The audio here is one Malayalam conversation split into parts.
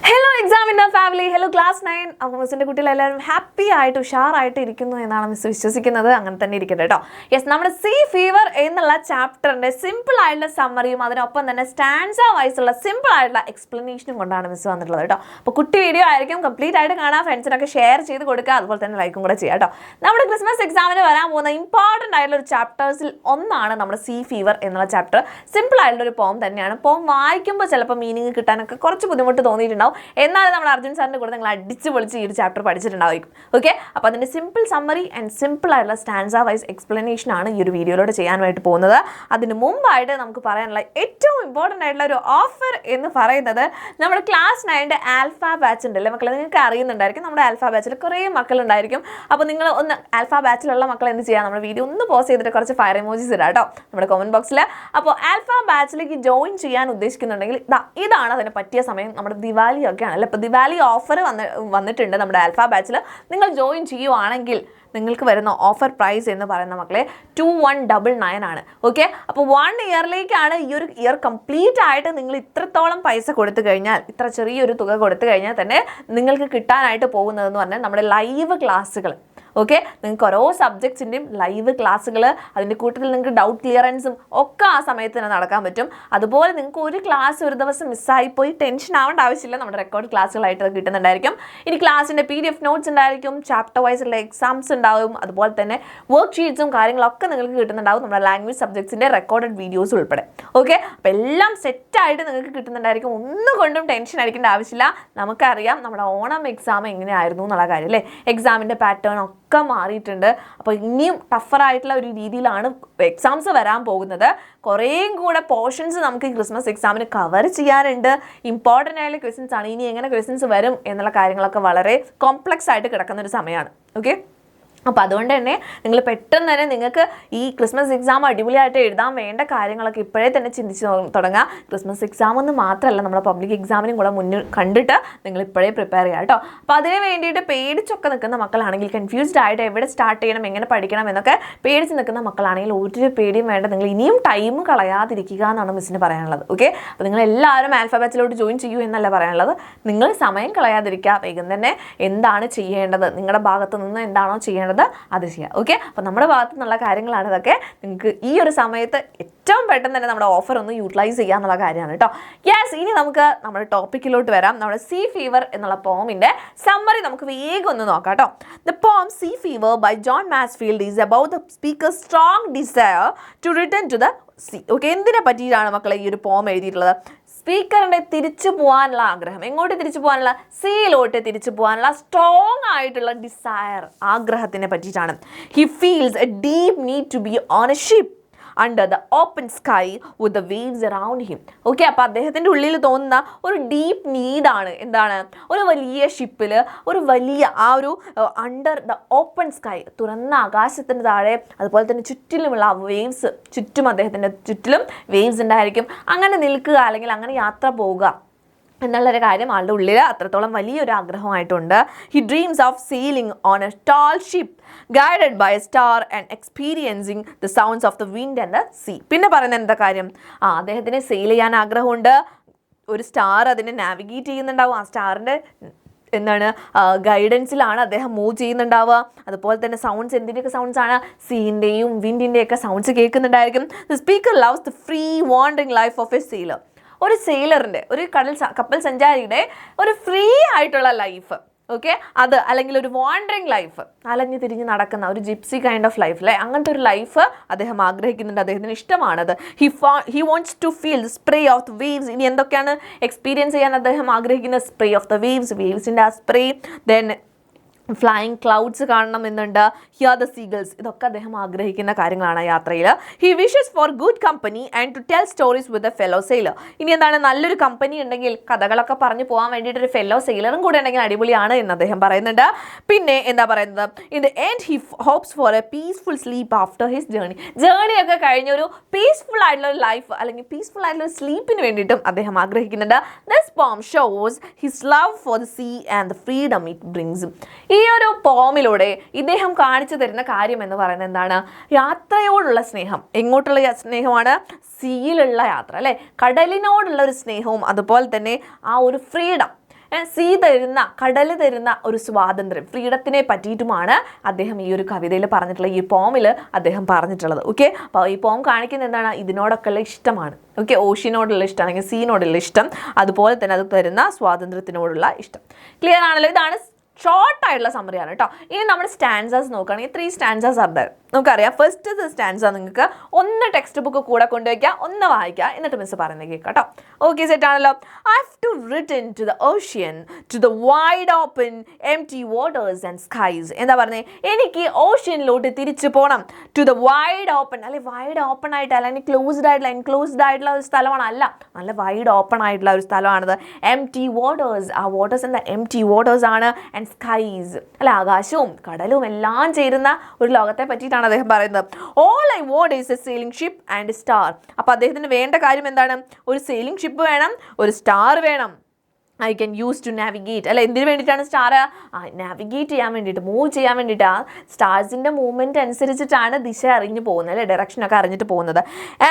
Hello examiner family, hello class 9. അപ്പോൾ മിസ്സിന്റെ കുട്ടികളെല്ലാവരും ഹാപ്പി ആയിട്ട് ഉഷാറായിട്ട് ഇരിക്കുന്നു എന്നാണ് മിസ് വിശ്വസിക്കുന്നത്. അങ്ങനെ തന്നെ ഇരിക്കട്ടെ കേട്ടോ. യെസ്, നമ്മുടെ സീ ഫീവർ എന്നുള്ള ചാപ്റ്ററിന്റെ സിമ്പിൾ ആയിട്ടുള്ള സമ്മറിയും അതിനൊപ്പം തന്നെ സ്റ്റാൻസ വൈസ് ഉള്ള സിമ്പിൾ ആയിട്ടുള്ള എക്സ്പ്ലനേഷനും കൊണ്ടാണ് മിസ് വന്നിട്ടുള്ളത് കേട്ടോ. അപ്പോൾ കുട്ടി വീഡിയോ ആയിരിക്കും, കംപ്ലീറ്റ് ആയിട്ട് കാണാൻ ഫ്രണ്ട്സിനൊക്കെ ഷെയർ ചെയ്ത് കൊടുക്കുക, അതുപോലെ തന്നെ ലൈക്കും കൂടെ ചെയ്യുക കേട്ടോ. നമ്മുടെ ക്രിസ്മസ് എക്സാമിന് വരാൻ പോകുന്ന ഇമ്പോർട്ടൻ്റ് ആയിട്ടുള്ള ഒരു ചാപ്റ്റേഴ്സിൽ ഒന്നാണ് നമ്മുടെ സീ ഫീവർ എന്നുള്ള ചാപ്റ്റർ. സിമ്പിൾ ആയിട്ടുള്ള ഒരു പോം തന്നെയാണ്. പോം വായിക്കുമ്പോൾ ചിലപ്പോൾ മീനിങ് കിട്ടാനൊക്കെ കുറച്ച് ബുദ്ധിമുട്ട് തോന്നിയിട്ടുണ്ടാവും. എന്നാലും നമ്മൾ അർജുൻ സാറിൻ്റെ കൂടെ നിങ്ങൾ അടിച്ച് പൊളിച്ച് ഈ ഒരു ചാപ്റ്റർ പഠിച്ചിട്ടുണ്ടായിരിക്കും. ഓക്കെ, അപ്പോൾ അതിൻ്റെ സിമ്പിൾ സമ്മറി ആൻഡ് സിമ്പിൾ ആയിട്ടുള്ള സ്റ്റാൻസ വൈസ് എക്സ്പ്ലനേഷൻ ആണ് ഈ ഒരു വീഡിയോയിലൂടെ ചെയ്യാനായിട്ട് പോകുന്നത്. അതിന് മുമ്പായിട്ട് നമുക്ക് പറയാനുള്ള ഏറ്റവും ഇമ്പോർട്ടൻ്റ് ആയിട്ടുള്ള ഒരു ഓഫർ എന്ന് പറയുന്നത് നമ്മുടെ ക്ലാസ് 9 ആൽഫ ബാച്ച് ഉണ്ടല്ലേ മക്കളെ, നിങ്ങൾക്ക് അറിയുന്നുണ്ടായിരിക്കും. നമ്മുടെ ആൽഫ ബാച്ചിൽ കുറേ മക്കളുണ്ടായിരിക്കും. അപ്പോൾ നിങ്ങൾ ഒന്ന് ആൽഫ ബാച്ചിലുള്ള മക്കൾ എന്ത് ചെയ്യുക, നമ്മുടെ വീഡിയോ ഒന്ന് പോസ്റ്റ് ചെയ്തിട്ട് കുറച്ച് ഫയർ എമോജീസ് ഇടാം കേട്ടോ നമ്മുടെ കമൻറ്റ് ബോക്സിൽ. അപ്പോൾ ആൽഫ ബാച്ചിലേക്ക് ജോയിൻ ചെയ്യാൻ ഉദ്ദേശിക്കുന്നുണ്ടെങ്കിൽ ഇതാണ് അതിന് പറ്റിയ സമയം. നമ്മുടെ ദിവാലി ഒക്കെ ആണല്ലോ, ഇപ്പോൾ ദിവാലി ഓഫർ വന്നിട്ടുണ്ട് നമ്മുടെ ആൽഫ ബാച്ചിൽ. നിങ്ങൾ ജോയിൻ ചെയ്യുവാണെങ്കിൽ നിങ്ങൾക്ക് വരുന്ന ഓഫർ പ്രൈസ് എന്ന് പറയുന്ന മക്കളെ 2199 ആണ്. ഓക്കെ, അപ്പോൾ 1 ഇയറിലേക്കാണ്. ഈ ഒരു ഇയർ കംപ്ലീറ്റ് ആയിട്ട് നിങ്ങൾ ഇത്രത്തോളം പൈസ കൊടുത്തു കഴിഞ്ഞാൽ, ഇത്ര ചെറിയൊരു തുക കൊടുത്തു കഴിഞ്ഞാൽ തന്നെ നിങ്ങൾക്ക് കിട്ടാനായിട്ട് പോകുന്നതെന്ന് പറഞ്ഞാൽ നമ്മുടെ ലൈവ് ക്ലാസ്സുകൾ. ഓക്കെ, നിങ്ങൾക്ക് ഓരോ സബ്ജക്ട്സിൻ്റെയും ലൈവ് ക്ലാസ്സുകൾ, അതിൻ്റെ കൂട്ടത്തിൽ നിങ്ങൾക്ക് ഡൗട്ട് ക്ലിയറൻസും ഒക്കെ ആ സമയത്ത് തന്നെ നടക്കാൻ പറ്റും. അതുപോലെ നിങ്ങൾക്ക് ഒരു ക്ലാസ് ഒരു ദിവസം മിസ്സായിപ്പോയി ടെൻഷൻ ആവേണ്ട ആവശ്യമില്ല, നമ്മുടെ റെക്കോർഡ് ക്ലാസ്സുകളായിട്ട് കിട്ടുന്നുണ്ടായിരിക്കും. ഇനി ക്ലാസ്സിൻ്റെ PDF നോട്ട്സ് ഉണ്ടായിരിക്കും, ചാപ്റ്റർ വൈസുള്ള എക്സാംസ് ഉണ്ടാവും, അതുപോലെ തന്നെ വർക്ക് ഷീറ്റ്സും കാര്യങ്ങളൊക്കെ നിങ്ങൾക്ക് കിട്ടുന്നുണ്ടാവും, നമ്മുടെ ലാംഗ്വേജ് സബ്ജക്ട്സിൻ്റെ റെക്കോർഡഡ് വീഡിയോസ് ഉൾപ്പെടെ. ഓക്കെ, അപ്പോൾ എല്ലാം സെറ്റായിട്ട് നിങ്ങൾക്ക് കിട്ടുന്നുണ്ടായിരിക്കും. ഒന്നുകൊണ്ടും ടെൻഷൻ അടിക്കേണ്ട ആവശ്യമില്ല. നമുക്കറിയാം നമ്മുടെ ഓണം എക്സാം എങ്ങനെയായിരുന്നു എന്നുള്ള കാര്യം അല്ലേ. എക്സാമിൻ്റെ പാറ്റേൺ ഒക്കെ മാറിയിട്ടുണ്ട്. അപ്പോൾ ഇനിയും ടഫറായിട്ടുള്ള ഒരു രീതിയിലാണ് എക്സാംസ് വരാൻ പോകുന്നത്. കുറേയും കൂടെ പോർഷൻസ് നമുക്ക് ഈ ക്രിസ്മസ് എക്സാമിന് കവർ ചെയ്യാനുണ്ട്. ഇമ്പോർട്ടൻ്റ് ആയിട്ടുള്ള ക്വസ്റ്റ്യൻസ് ആണ്. ഇനി എങ്ങനെ ക്വസ്റ്റ്യൻസ് വരും എന്നുള്ള കാര്യങ്ങളൊക്കെ വളരെ കോംപ്ലക്സ് ആയിട്ട് കിടക്കുന്ന ഒരു സമയമാണ്. ഓക്കെ, അപ്പോൾ അതുകൊണ്ട് തന്നെ നിങ്ങൾ പെട്ടെന്ന് തന്നെ നിങ്ങൾക്ക് ഈ ക്രിസ്മസ് എക്സാം അടിപൊളിയായിട്ട് എഴുതാൻ വേണ്ട കാര്യങ്ങളൊക്കെ ഇപ്പോഴേ തന്നെ ചിന്തിച്ച് തുടങ്ങുക. ക്രിസ്മസ് എക്സാം എന്ന് മാത്രമല്ല, നമ്മുടെ പബ്ലിക് എക്സാമിനും കൂടെ മുന്നിൽ കണ്ടിട്ട് നിങ്ങൾ ഇപ്പോഴേ പ്രിപ്പയർ ചെയ്യുക കേട്ടോ. അപ്പോൾ അതിന് വേണ്ടിയിട്ട് പേടിച്ചൊക്കെ നിൽക്കുന്ന മക്കളാണെങ്കിൽ, കൺഫ്യൂസ്ഡ് ആയിട്ട് എവിടെ സ്റ്റാർട്ട് ചെയ്യണം, എങ്ങനെ പഠിക്കണം എന്നൊക്കെ പേടിച്ച് നിൽക്കുന്ന മക്കളാണെങ്കിൽ ഒരു പേടിയും വേണ്ട. നിങ്ങൾ ഇനിയും ടൈം കളയാതിരിക്കുക എന്നാണ് മിസ്സിന് പറയാനുള്ളത്. ഓക്കെ, അപ്പോൾ നിങ്ങൾ എല്ലാവരും ആൽഫ ബാച്ചിലോട്ട് ജോയിൻ ചെയ്യൂ എന്നല്ല പറയാനുള്ളത്. നിങ്ങൾ സമയം കളയാതിരിക്കുക. വേഗം തന്നെ എന്താണ് ചെയ്യേണ്ടത്, നിങ്ങളുടെ ഭാഗത്ത് നിന്ന് എന്താണോ ചെയ്യേണ്ടത് അത് ചെയ്യാം. ഓക്കെ, അപ്പോൾ നമ്മുടെ ഭാഗത്തു നിന്നുള്ള കാര്യങ്ങളാണ് ഇതൊക്കെ. നിങ്ങൾക്ക് ഈ ഒരു സമയത്ത് ഏറ്റവും പെട്ടെന്ന് തന്നെ നമ്മുടെ ഓഫർ ഒന്ന് യൂട്ടിലൈസ് ചെയ്യുക എന്നുള്ള കാര്യമാണ് കേട്ടോ. യെസ്, ഇനി നമുക്ക് നമ്മുടെ ടോപ്പിക്കിലോട്ട് വരാം. നമ്മുടെ സീ ഫീവർ എന്നുള്ള പോമിൻ്റെ സമ്മറി നമുക്ക് വേഗം ഒന്ന് നോക്കാം കേട്ടോ. The poem Sea Fever by John Masefield is about the speaker strong desire to return to the sea. Okay, എന്തിനെ പറ്റിയിട്ടാണ് മക്കളെ ഈ ഒരു പോം എഴുതിയിട്ടുള്ളത്? സ്പീക്കറിൻ്റെ തിരിച്ചു പോകാനുള്ള ആഗ്രഹം. എങ്ങോട്ട് തിരിച്ചു പോകാനുള്ള? സീയിലോട്ട് തിരിച്ചു പോകാനുള്ള സ്ട്രോങ് ആയിട്ടുള്ള ഡിസയർ, ആഗ്രഹത്തിനെ പറ്റിയിട്ടാണ്. He feels a deep need to be on a ship under the open sky with the waves around him. Okay, അപ്പോൾ അദ്ദേഹത്തിൻ്റെ ഉള്ളിൽ തോന്നുന്ന ഒരു ഡീപ്പ് നീഡാണ്. എന്താണ്? ഒരു വലിയ ഷിപ്പിൽ, ഒരു വലിയ ആ ഒരു അണ്ടർ ദ ഓപ്പൺ സ്കൈ, തുറന്ന ആകാശത്തിന് താഴെ, അതുപോലെ തന്നെ ചുറ്റിലുമുള്ള ആ വേവ്സ്, ചുറ്റും അദ്ദേഹത്തിൻ്റെ ചുറ്റിലും വേവ്സ് ഉണ്ടായിരിക്കും. അങ്ങനെ നിൽക്കുക അല്ലെങ്കിൽ അങ്ങനെ യാത്ര പോവുക എന്നുള്ളൊരു കാര്യം ആളുടെ ഉള്ളിൽ അത്രത്തോളം വലിയൊരു ആഗ്രഹമായിട്ടുണ്ട്. He dreams of sailing on a tall ship guided by a star and experiencing the sounds of the wind and the sea. പിന്നെ പറയുന്നത് എന്താ കാര്യം? അദ്ദേഹത്തിന് സെയിൽ ചെയ്യാൻ ആഗ്രഹമുണ്ട്. ഒരു സ്റ്റാർ അതിനെ നാവിഗേറ്റ് ചെയ്യുന്നുണ്ടാവും. ആ സ്റ്റാറിൻ്റെ എന്താണ് ഗൈഡൻസിലാണ് അദ്ദേഹം മൂവ് ചെയ്യുന്നുണ്ടാവുക. അതുപോലെ തന്നെ സൗണ്ട്സ്, എന്തിൻ്റെയൊക്കെ സൗണ്ട്സ് ആണ്? സീൻ്റെയും വിൻഡിൻ്റെയൊക്കെ സൗണ്ട്സ് കേൾക്കുന്നുണ്ടായിരിക്കും. The speaker loves the free wandering life of a sailor. ഒരു സെയിലറിൻ്റെ, ഒരു കപ്പൽ സഞ്ചാരിയുടെ ഒരു ഫ്രീ ആയിട്ടുള്ള ലൈഫ്. ഓക്കെ, അത് അല്ലെങ്കിൽ ഒരു വാണ്ടറിങ് ലൈഫ്, അലഞ്ഞു തിരിഞ്ഞ് നടക്കുന്ന ഒരു ജിപ്സി കൈൻഡ് ഓഫ് ലൈഫ് അല്ലേ, അങ്ങനത്തെ ഒരു ലൈഫ് അദ്ദേഹം ആഗ്രഹിക്കുന്നുണ്ട്. അദ്ദേഹത്തിന് ഇഷ്ടമാണത്. He wants to feel the spray of the waves. ഇനി എന്തൊക്കെയാണ് എക്സ്പീരിയൻസ് ചെയ്യാൻ അദ്ദേഹം ആഗ്രഹിക്കുന്നത്? സ്പ്രേ ഓഫ് ദ വേവ്സ്, വേവ്സിൻ്റെ ആ സ്പ്രേ. ദെൻ ഫ്ലൈയിങ് ക്ലൗഡ്സ് കാണണമെന്നുണ്ട്. Hear the seagulls. ഇതൊക്കെ അദ്ദേഹം ആഗ്രഹിക്കുന്ന കാര്യങ്ങളാണ് യാത്രയിൽ. He wishes for good company and to tell stories with a fellow sailor. ഇനി എന്താണ്? നല്ലൊരു കമ്പനി ഉണ്ടെങ്കിൽ, കഥകളൊക്കെ പറഞ്ഞു പോകാൻ വേണ്ടിയിട്ടൊരു ഫെല്ലോ സെയിലറും കൂടെ ഉണ്ടെങ്കിൽ അടിപൊളിയാണ് എന്ന് അദ്ദേഹം പറയുന്നുണ്ട്. പിന്നെ എന്താ പറയുന്നത്? In the end he hopes for a peaceful sleep after his ജേണിയൊക്കെ കഴിഞ്ഞൊരു പീസ്ഫുൾ ആയിട്ടുള്ള ഒരു ലൈഫ് അല്ലെങ്കിൽ പീസ്ഫുൾ ആയിട്ടുള്ള ഒരു സ്ലീപ്പിന് വേണ്ടിയിട്ടും അദ്ദേഹം ആഗ്രഹിക്കുന്നുണ്ട്. ദിസ് പോം shows his love for the sea and the freedom it brings. ഈ ഒരു പോമിലൂടെ ഇദ്ദേഹം കാണിച്ചു തരുന്ന കാര്യം എന്ന് പറയുന്നത് എന്താണ്? യാത്രയോടുള്ള സ്നേഹം. എങ്ങോട്ടുള്ള സ്നേഹമാണ്? സീയിലുള്ള യാത്ര അല്ലേ, കടലിനോടുള്ള ഒരു സ്നേഹവും അതുപോലെ തന്നെ ആ ഒരു ഫ്രീഡം. സീ തരുന്ന, കടൽ തരുന്ന ഒരു സ്വാതന്ത്ര്യം, ഫ്രീഡത്തിനെ പറ്റിയിട്ടുമാണ് അദ്ദേഹം ഈ ഒരു കവിതയിൽ പറഞ്ഞിട്ടുള്ളത്, ഈ പോമിൽ അദ്ദേഹം പറഞ്ഞിട്ടുള്ളത്. ഓക്കെ, അപ്പോൾ ഈ പോം കാണിക്കുന്നത് എന്താണ്? ഇതിനോടൊക്കെയുള്ള ഇഷ്ടമാണ്. ഓക്കെ, ഓഷ്യനോടുള്ള ഇഷ്ടം അല്ലെങ്കിൽ സീനോടുള്ള ഇഷ്ടം, അതുപോലെ തന്നെ അത് തരുന്ന സ്വാതന്ത്ര്യത്തിനോടുള്ള ഇഷ്ടം. ക്ലിയർ ആണല്ലോ? ഇതാണ് ഷോർട്ടായിട്ടുള്ള സമ്മറിയാണ് കേട്ടോ. ഇനി നമ്മുടെ സ്റ്റാൻസസ് നോക്കുകയാണെങ്കിൽ 3 സ്റ്റാൻസസ് ആണ്. നമുക്കറിയാം ഫസ്റ്റ് സ്റ്റാൻസ നിങ്ങൾക്ക് ഒന്ന് ടെക്സ്റ്റ് ബുക്ക് കൂടെ കൊണ്ടുവയ്ക്കുക, ഒന്ന് വായിക്കുക, എന്നിട്ട് മിസ് പറയുന്നത് കേൾക്കാം കേട്ടോ. ഓക്കെ, സെറ്റ് ആണല്ലോ. I have to return to the ocean, to the wide open empty waters and skies. എന്താ പറഞ്ഞത്? എനിക്ക് ഓഷ്യനിലോട്ട് തിരിച്ചു പോകണം. ടു ദ വൈഡ് ഓപ്പൺ, അല്ലെ വൈഡ് ഓപ്പൺ ആയിട്ട്, അല്ലെങ്കിൽ ക്ലോസ്ഡ് ആയിട്ടുള്ള എൻക്ലോസ്ഡ് ആയിട്ടുള്ള ഒരു സ്ഥലമാണ്, അല്ല, നല്ല വൈഡ് ഓപ്പൺ ആയിട്ടുള്ള ഒരു സ്ഥലമാണിത്. എംപ്റ്റി വാട്ടേഴ്സ്, ആ വാട്ടേഴ്സ് എന്താ? എംപ്റ്റി വാട്ടേഴ്സ് ആണ്. ആൻഡ് സ്കൈസ്, അല്ല ആകാശവും കടലും എല്ലാം ചേരുന്ന ഒരു ലോകത്തെ പറ്റിയിട്ടാണ് അദ്ദേഹം പറയുന്നത്. All I want is a sailing ship and star. അപ്പോൾ അദ്ദേഹത്തിന് വേണ്ട കാര്യം എന്താണ്? ഒരു സെയിലിംഗ് ഷിപ്പ് വേണം, ഒരു സ്റ്റാർ വേണം. I can use to navigate, അല്ല എന്തിനു വേണ്ടിയിട്ടാണ് സ്റ്റാർ? നാവിഗേറ്റ് ചെയ്യാൻ വേണ്ടിയിട്ട്, മൂവ് ചെയ്യാൻ വേണ്ടിയിട്ട്. ആ സ്റ്റാർസിൻ്റെ മൂവ്മെൻറ്റ് അനുസരിച്ചിട്ടാണ് ദിശ അറിഞ്ഞു പോകുന്നത്, അല്ലേ, ഡയറക്ഷനൊക്കെ അറിഞ്ഞിട്ട് പോകുന്നത്.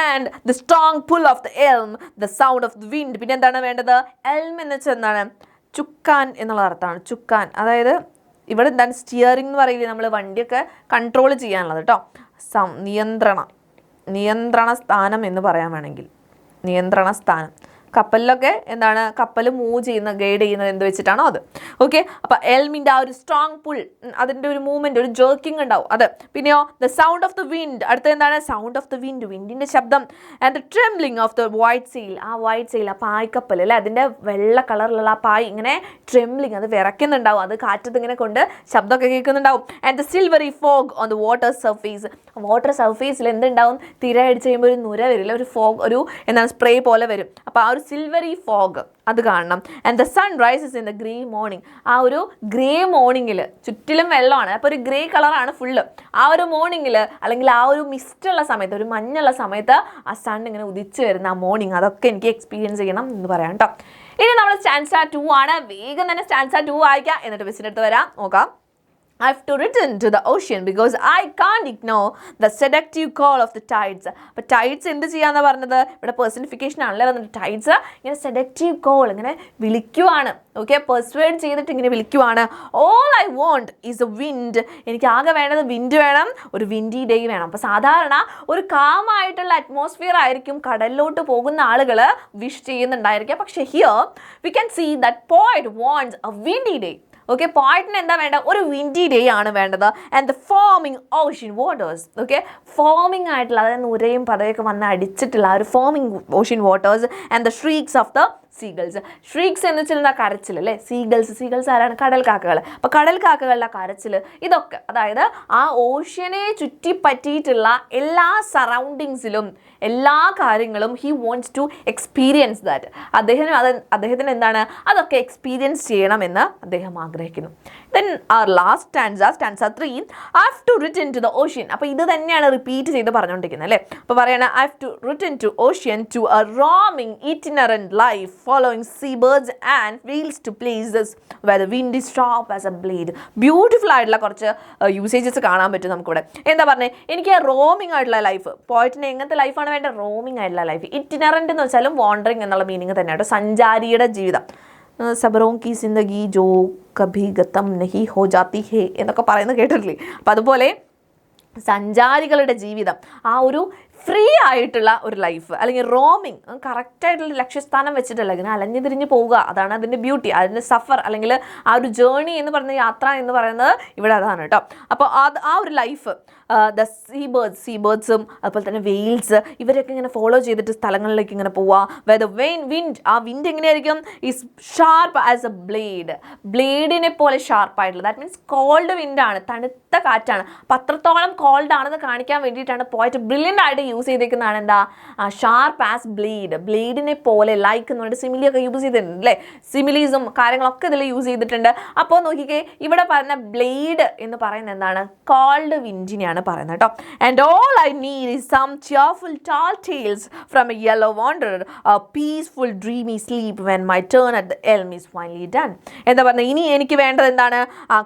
And the strong pull off the elm, the sound of the wind. പിന്നെ എന്താണ് വേണ്ടത്? എൽം എന്ന് വെച്ചാൽ എന്താണ്? ചുക്കാൻ എന്നുള്ള അർത്ഥമാണ്. ചുക്കാൻ, അതായത് ഇവിടെ എന്താണ്? സ്റ്റിയറിംഗ് എന്ന് പറയില്ലേ, നമ്മൾ വണ്ടിയൊക്കെ കൺട്രോൾ ചെയ്യാനുള്ളത് കേട്ടോ. നിയന്ത്രണ സ്ഥാനം എന്ന് പറയാൻ വേണമെങ്കിൽ, നിയന്ത്രണ സ്ഥാനം. കപ്പലിലൊക്കെ എന്താണ്? കപ്പൽ മൂവ് ചെയ്യുന്ന, ഗൈഡ് ചെയ്യുന്നത് എന്ത് വെച്ചിട്ടാണോ അത്. ഓക്കെ, അപ്പോൾ എൽമിൻ്റെ ആ ഒരു സ്ട്രോങ് പുൾ, അതിൻ്റെ ഒരു മൂവ്മെൻറ്റ്, ഒരു ജേർക്കിംഗ് ഉണ്ടാവും അത്. പിന്നെയോ the sound of the wind, അടുത്ത എന്താണ്? സൗണ്ട് ഓഫ് ദ വിൻഡ്, വിൻഡിൻ്റെ ശബ്ദം. And the trembling of the white sale, ആ വൈറ്റ് സെയിൽ, ആ പായ്ക്കപ്പൽ, അല്ലേ, അതിൻ്റെ വെള്ള കളറിലുള്ള ആ പായ് ഇങ്ങനെ ട്രെംബ്ലിംഗ്, അത് വിറയ്ക്കുന്നുണ്ടാവും, അത് കാറ്റത്ത് ഇങ്ങനെ കൊണ്ട് ശബ്ദമൊക്കെ കേൾക്കുന്നുണ്ടാവും. And the silvery fog on the water surface, water സർഫേസിൽ എന്തുണ്ടാവും? തിര അടിച്ച് കഴിയുമ്പോൾ ഒരു നുര വരില്ല, ഒരു ഫോഗ്, ഒരു എന്താണ് സ്പ്രേ പോലെ വരും. അപ്പോൾ ആ ഒരു സിൽവറി ഫോഗ് അത് കാണണം. And the sun rises in the grey morning, ആ ഒരു ഗ്രേ മോർണിംഗിൽ ചുറ്റിലും വെള്ളമാണ്, അപ്പോൾ ഒരു ഗ്രേ കളറാണ് ഫുള്ള്. ആ ഒരു മോർണിംഗിൽ, അല്ലെങ്കിൽ ആ ഒരു മിസ്റ്റുള്ള സമയത്ത്, ഒരു മഞ്ഞുള്ള സമയത്ത് ആ സൺ ഇങ്ങനെ ഉദിച്ച് വരുന്ന ആ മോർണിംഗ്, അതൊക്കെ എനിക്ക് എക്സ്പീരിയൻസ് ചെയ്യണം എന്ന് പറയാം കേട്ടോ. ഇനി നമ്മൾ സ്റ്റാൻസ 2 ആണ്. വേഗം തന്നെ സ്റ്റാൻസ 2 വായിക്കാം, എന്നിട്ട് മിസ്സിൻ്റെ അടുത്ത് വരാം, നോക്കാം. I have to return to the ocean because I can't ignore the seductive call of the tides. അപ്പോൾ ടൈഡ്സ് എന്ത് ചെയ്യാന്ന് പറഞ്ഞത്? ഇവിടെ പേഴ്സണിഫിക്കേഷൻ ആണല്ലേ വന്നിട്ട്. ടൈഡ്സ് ഇങ്ങനെ സെഡക്റ്റീവ് കോൾ, ഇങ്ങനെ വിളിക്കുവാണ്. ഓക്കെ, പെർസ്വേഡ് ചെയ്തിട്ട് ഇങ്ങനെ വിളിക്കുവാണ്. All I want is a wind, എനിക്ക് ആകെ വേണ്ടത് വിൻഡ് വേണം, ഒരു വിൻഡി ഡേ വേണം. അപ്പോൾ സാധാരണ ഒരു കാമായിട്ടുള്ള അറ്റ്മോസ്ഫിയർ ആയിരിക്കും കടലിലോട്ട് പോകുന്ന ആളുകൾ വിഷ് ചെയ്യുന്നുണ്ടായിരിക്കുക. പക്ഷേ here we can see that poet wants a windy day. Okay, പോയിന്റിന് എന്താ വേണ്ട? ഒരു വിൻഡി ഡേ ആണ് വേണ്ടത്. And the foaming ocean waters, okay, foaming ആയിട്ടുള്ള, അതായത് നുരയും പതയൊക്കെ വന്ന് അടിച്ചിട്ടുള്ള ആ ഒരു foaming ocean waters. And the shrieks of the seagulls, shrieks എന്ന് വെച്ചാൽ കരച്ചിൽ, അല്ലേ, സീഗൾസ് ആരാണ്? കടൽ കാക്കകൾ. അപ്പോൾ കടൽ കാക്കകളുടെ കരച്ചിൽ, ഇതൊക്കെ, അതായത് ആ ഓഷ്യനെ ചുറ്റിപ്പറ്റിയിട്ടുള്ള എല്ലാ സറൗണ്ടിങ്സിലും എല്ലാ കാര്യങ്ങളും he wants to experience that. അദ്ദേഹത്തിന് എന്താണ്? അതൊക്കെ എക്സ്പീരിയൻസ് ചെയ്യണമെന്ന് അദ്ദേഹം ആഗ്രഹിക്കുന്നു. Then our last stanza 3, I have to return to the ocean. അപ്പോൾ ഇത് തന്നെയാണ് റിപ്പീറ്റ് ചെയ്ത് പറഞ്ഞുകൊണ്ടിരിക്കുന്നത്, അല്ലേ. അപ്പോൾ പറയണ I have to return to ocean, to a roaming itinerant life following seabirds and whales to places where the wind is sharp as a blade. Beautiful ആയിട്ടുള്ള കുറച്ച് യൂസേജസ് കാണാൻ പറ്റും നമുക്കിവിടെ. എന്താ പറഞ്ഞത്? എനിക്ക് റോമിംഗ് ആയിട്ടുള്ള ലൈഫ്, പോയിട്ടിന് എങ്ങനത്തെ ലൈഫാണ് വേണ്ടത്? റോമിംഗ് ആയിട്ടുള്ള ലൈഫ്. ഇറ്റിനറൻ്റ് എന്ന് വെച്ചാലും വാണ്ടറിങ് എന്നുള്ള മീനിങ് തന്നെയാണ്, സഞ്ചാരിയുടെ ജീവിതം. സബറോം കി സിന്ദഗി ജോ കഭി ഗതം നഹി ഹോ ജാത്തി ഹേ എന്നൊക്കെ പറയുന്നത് കേട്ടിട്ടില്ലേ? അപ്പം അതുപോലെ സഞ്ചാരികളുടെ ജീവിതം, ആ ഒരു ഫ്രീ ആയിട്ടുള്ള ഒരു ലൈഫ്, അല്ലെങ്കിൽ റോമിങ്, കറക്റ്റായിട്ടുള്ള ലക്ഷ്യസ്ഥാനം വെച്ചിട്ടല്ല ഇങ്ങനെ അലഞ്ഞു തിരിഞ്ഞ് പോവുക. അതാണ് അതിൻ്റെ ബ്യൂട്ടി, അതിൻ്റെ സഫർ, അല്ലെങ്കിൽ ആ ഒരു ജേർണി എന്ന് പറയുന്ന യാത്ര എന്ന് പറയുന്നത് ഇവിടെ അതാണ് കേട്ടോ. അപ്പോൾ ആ ഒരു ലൈഫ്, ദ സീബേർഡ്സും അതുപോലെ തന്നെ വെയിൽസ്, ഇവരൊക്കെ ഇങ്ങനെ ഫോളോ ചെയ്തിട്ട് സ്ഥലങ്ങളിലേക്ക് ഇങ്ങനെ പോവുക. വെദർ വിൻഡ്, ആ വിൻഡ് എങ്ങനെയായിരിക്കും? ഈസ് ഷാർപ്പ് ആസ് എ ബ്ലേഡിനെ പോലെ ഷാർപ്പായിട്ടുള്ള, ദാറ്റ് മീൻസ് കോൾഡ് വിൻഡാണ്, തണുത്ത കാറ്റാണ്. അപ്പോൾ അത്രത്തോളം കോൾഡ് ആണെന്ന് കാണിക്കാൻ വേണ്ടിയിട്ടാണ് പോയിട്ട് ബ്രില്യൻ്റ് ആയിട്ട് യൂസ് ചെയ്തിരിക്കുന്നതാണ് എന്താ? ഷാർപ്പ് ആസ് ബ്ലേഡിനെ പോലെ, ലൈക്ക് എന്ന് പറഞ്ഞിട്ട് സിമിലിയൊക്കെ യൂസ് ചെയ്തിട്ടുണ്ട്, അല്ലേ. സിമിലീസും കാര്യങ്ങളൊക്കെ ഇതിൽ യൂസ് ചെയ്തിട്ടുണ്ട്. അപ്പോൾ നോക്കിക്കേ, ഇവിടെ പറഞ്ഞ ബ്ലേഡ് എന്ന് പറയുന്നത് എന്താണ്? കോൾഡ് വിൻഡിനെയാണ് പറയുന്നത് കേട്ടോ. And all I need is some cheerful tall tales from a yellow wanderer, a peaceful dreamy sleep when my turn at the elm is finally done. എന്താ പറഞ്ഞത്? ഇനി എനിക്ക് വേണ്ടത് എന്താണ്?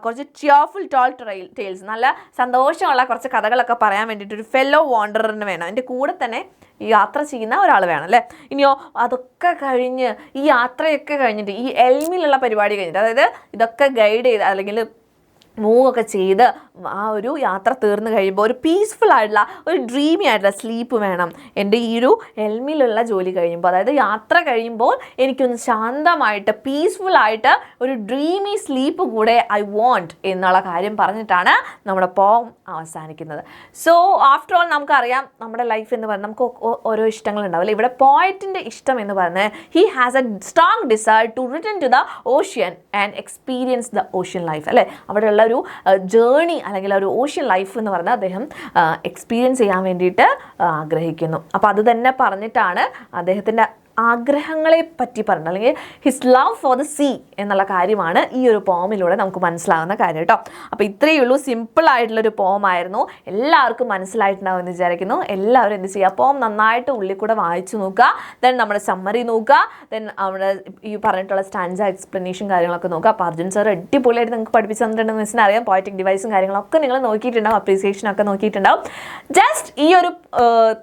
കുറച്ച് cheerful tall tales, നല്ല സന്തോഷമുള്ള കുറച്ച് കഥകളൊക്കെ പറയാൻ വേണ്ടിയിട്ട് ഒരു ഫെല്ലോ വാണ്ടറിന് വേണം. അതിൻ്റെ കൂടെ തന്നെ യാത്ര ചെയ്യുന്ന ഒരാൾ വേണം അല്ലേ. ഇനിയോ അതൊക്കെ കഴിഞ്ഞ് ഈ യാത്രയൊക്കെ കഴിഞ്ഞിട്ട് ഈ എൽമിലുള്ള പരിപാടി കഴിഞ്ഞിട്ട്, അതായത് ഇതൊക്കെ ഗൈഡ് ചെയ്ത് അല്ലെങ്കിൽ മൂവൊക്കെ ചെയ്ത് ആ ഒരു യാത്ര തീർന്നു കഴിയുമ്പോൾ ഒരു പീസ്ഫുൾ ആയിട്ടുള്ള ഒരു ഡ്രീമി ആയിട്ടുള്ള സ്ലീപ്പ് വേണം. എൻ്റെ ഈ ഒരു എൽമിലുള്ള ജോലി കഴിയുമ്പോൾ, അതായത് യാത്ര കഴിയുമ്പോൾ എനിക്കൊന്ന് ശാന്തമായിട്ട് പീസ്ഫുള്ളായിട്ട് ഒരു ഡ്രീമി സ്ലീപ്പ് കൂടെ ഐ വോണ്ട് എന്നുള്ള കാര്യം പറഞ്ഞിട്ടാണ് നമ്മുടെ പോം അവസാനിക്കുന്നത്. സോ ആഫ്റ്റർ ഓൾ നമുക്കറിയാം നമ്മുടെ ലൈഫ് എന്ന് പറഞ്ഞാൽ നമുക്ക് ഓരോ ഇഷ്ടങ്ങളുണ്ടാവും അല്ലേ. ഇവിടെ പോയറ്റിൻ്റെ ഇഷ്ടം എന്ന് പറഞ്ഞാൽ he has a strong desire to return to the ocean and experience the ocean life അല്ലേ. അവിടെയുള്ള ഒരു ജേണി അല്ലെങ്കിൽ ഒരു ഓഷ്യൻ ലൈഫ് എന്ന് പറഞ്ഞാൽ അദ്ദേഹം എക്സ്പീരിയൻസ് ചെയ്യാൻ വേണ്ടിയിട്ട് ആഗ്രഹിക്കുന്നു. അപ്പോൾ അത് തന്നെ പറഞ്ഞിട്ടാണ് അദ്ദേഹത്തിൻ്റെ ആഗ്രഹങ്ങളെ പറ്റി പറഞ്ഞത്, അല്ലെങ്കിൽ his love for the sea എന്നുള്ള കാര്യമാണ് ഈ ഒരു പോമിലൂടെ നമുക്ക് മനസ്സിലാവുന്ന കാര്യം കേട്ടോ. അപ്പോൾ ഇത്രയേ ഉള്ളൂ, സിമ്പിളായിട്ടുള്ളൊരു പോമായിരുന്നു. എല്ലാവർക്കും മനസ്സിലായിട്ടുണ്ടാവും എന്ന് വിചാരിക്കുന്നു. എല്ലാവരും എന്ത് ചെയ്യുക, പോം നന്നായിട്ട് ഉള്ളിൽ കൂടെ വായിച്ചു നോക്കുക, ദെൻ നമ്മുടെ സമ്മറി നോക്കുക, ദെൻ നമ്മുടെ ഈ പറഞ്ഞിട്ടുള്ള സ്റ്റാൻസ എക്സ്പ്ലനേഷൻ കാര്യങ്ങളൊക്കെ നോക്കുക. അപ്പോൾ അർജുൻ സാർ അടിപൊളിയായിട്ട് നിങ്ങൾക്ക് പഠിപ്പിച്ച് തന്നിട്ടുണ്ടെന്ന് മിസ്സിന് അറിയാം. പോയറ്റിക് ഡിവൈസും കാര്യങ്ങളൊക്കെ നിങ്ങൾ നോക്കിയിട്ടുണ്ടാവും, അപ്രീസിയേഷനൊക്കെ നോക്കിയിട്ടുണ്ടാവും. ജസ്റ്റ് ഈ ഒരു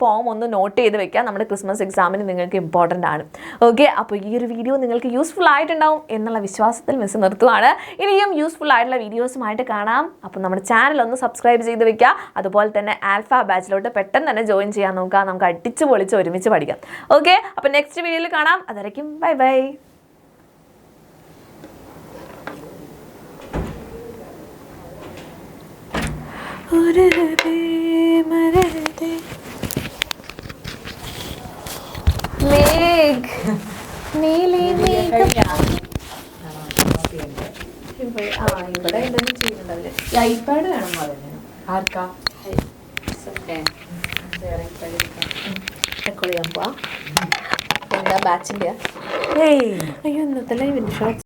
പോം ഒന്ന് നോട്ട് ചെയ്ത് വെക്കുക, നമ്മുടെ ക്രിസ്മസ് എക്സാമിന് നിങ്ങൾക്ക് ഇമ്പോർട്ടൻ്റ് ആണ്. ഓക്കെ, അപ്പോൾ ഈ ഒരു വീഡിയോ നിങ്ങൾക്ക് യൂസ്ഫുൾ ആയിട്ടുണ്ടാവും എന്നുള്ള വിശ്വാസത്തിൽ മിസ് നിർത്തുവാണ്. ഇനിയും യൂസ്ഫുൾ ആയിട്ടുള്ള വീഡിയോസുമായിട്ട് കാണാം. അപ്പോൾ നമ്മുടെ ചാനൽ ഒന്ന് സബ്സ്ക്രൈബ് ചെയ്ത് വെക്കുക. അതുപോലെ തന്നെ ആൽഫ ബാച്ചിലോട്ട് പെട്ടെന്ന് തന്നെ ജോയിൻ ചെയ്യാൻ നോക്കുക. നമുക്ക് അടിച്ച് പൊളിച്ച് ഒരുമിച്ച് പഠിക്കാം. ഓക്കെ, അപ്പോൾ നെക്സ്റ്റ് വീഡിയോയിൽ കാണാം. അതുവരയ്ക്കും ബൈ ബൈ. ഇവിടെ എന്തെങ്കിലും ചെയ്യുന്നുണ്ടാവില്ലേ? ഐപാഡ് വേണം പറഞ്ഞു. ആർക്കാ? റെക്കോർഡ് ചെയ്യാൻ പോവാ. എന്താ ബാച്ചിൻ്റെ? അയ്യോ ഇന്നത്തെ ലൈവിൻ്റെ ഷോർട്സ്